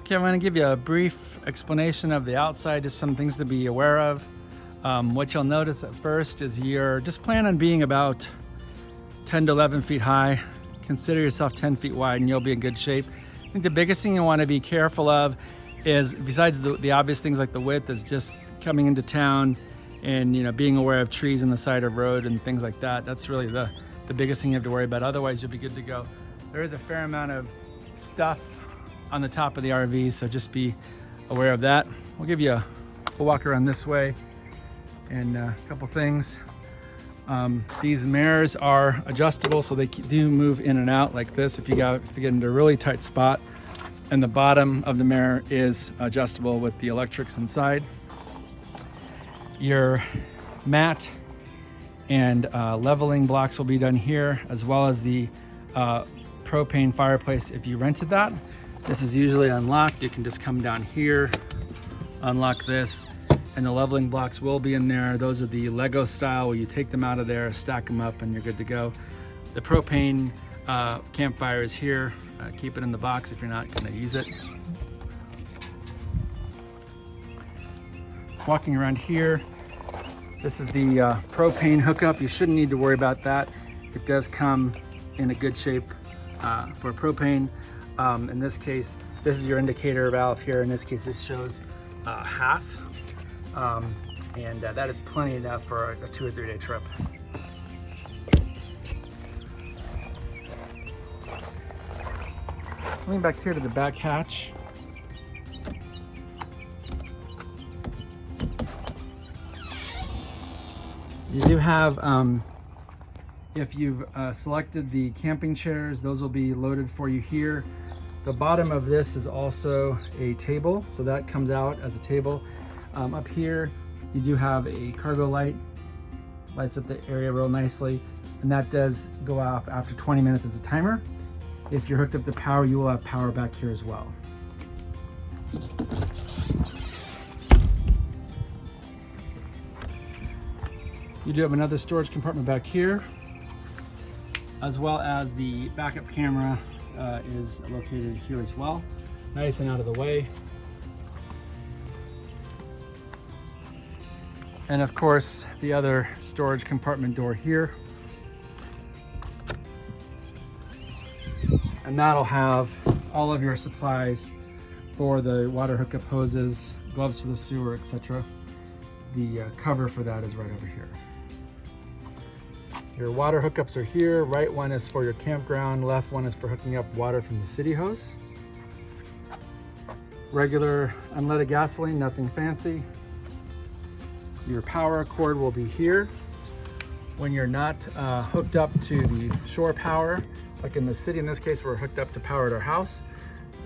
Okay, I'm going to give you a brief explanation of the outside, just some things to be aware of. What you'll notice at first is you're just plan on being about 10 to 11 feet high. Consider yourself 10 feet wide and you'll be in good shape. I think the biggest thing you want to be careful of is, besides the obvious things like the width, is just coming into town and being aware of trees on the side of road and things like that. That's really the biggest thing you have to worry about. Otherwise, you'll be good to go. There is a fair amount of stuff on the top of the RV, so just be aware of that. We'll walk around this way, and a couple things. These mirrors are adjustable, so they do move in and out like this if you get into a really tight spot. And the bottom of the mirror is adjustable with the electrics inside. Your mat and leveling blocks will be done here, as well as the propane fireplace if you rented that. This is usually unlocked. You can just come down here, unlock this, and the leveling blocks will be in there. Those are the Lego style where you take them out of there, stack them up, and you're good to go. The propane campfire is here. Keep it in the box if you're not going to use it. Walking around here, this is the propane hookup. You shouldn't need to worry about that. It does come in a good shape for propane. In this case, this is your indicator valve here. In this case, this shows half. And that is plenty enough for a 2 or 3 day trip. Coming back here to the back hatch. You do have, if you've selected the camping chairs, those will be loaded for you here. The bottom of this is also a table, so that comes out as a table. Up here, you do have a cargo light, lights up the area real nicely, and that does go off after 20 minutes as a timer. If you're hooked up to power, you will have power back here as well. You do have another storage compartment back here, as well as the backup camera is located here as well. Nice and out of the way. And of course, the other storage compartment door here. And that'll have all of your supplies for the water hookup hoses, gloves for the sewer, etc. The cover for that is right over here. Your water hookups are here. Right one is for your campground, left one is for hooking up water from the city hose. Regular unleaded gasoline, nothing fancy. Your power cord will be here. When you're not hooked up to the shore power, like in the city, in this case, we're hooked up to power at our house.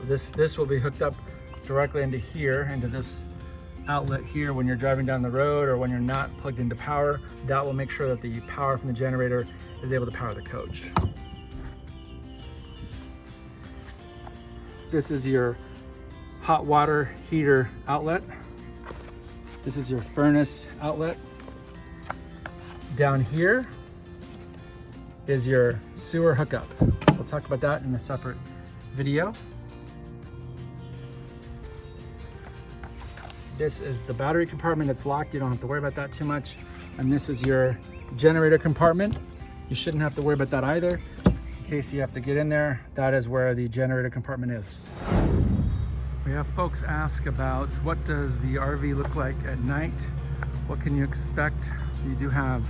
This will be hooked up directly into here, into this outlet here. When you're driving down the road or when you're not plugged into power, that will make sure that the power from the generator is able to power the coach. This is your hot water heater outlet. This is your furnace outlet. Down here is your sewer hookup. We'll talk about that in a separate video. This is the battery compartment. It's locked. You don't have to worry about that too much. And this is your generator compartment. You shouldn't have to worry about that either. In case you have to get in there, that is where the generator compartment is. We have folks ask about what does the RV look like at night? What can you expect? You do have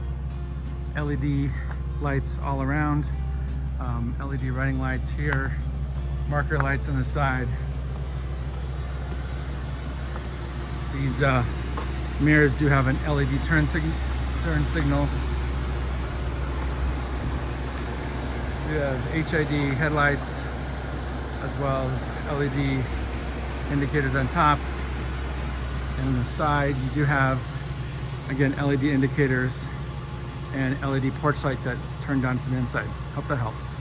LED lights all around, LED running lights here, marker lights on the side. These mirrors do have an LED turn signal. We have HID headlights, as well as LED indicators on top. And on the side, you do have, again, LED indicators and LED porch light that's turned on from the inside. Hope that helps.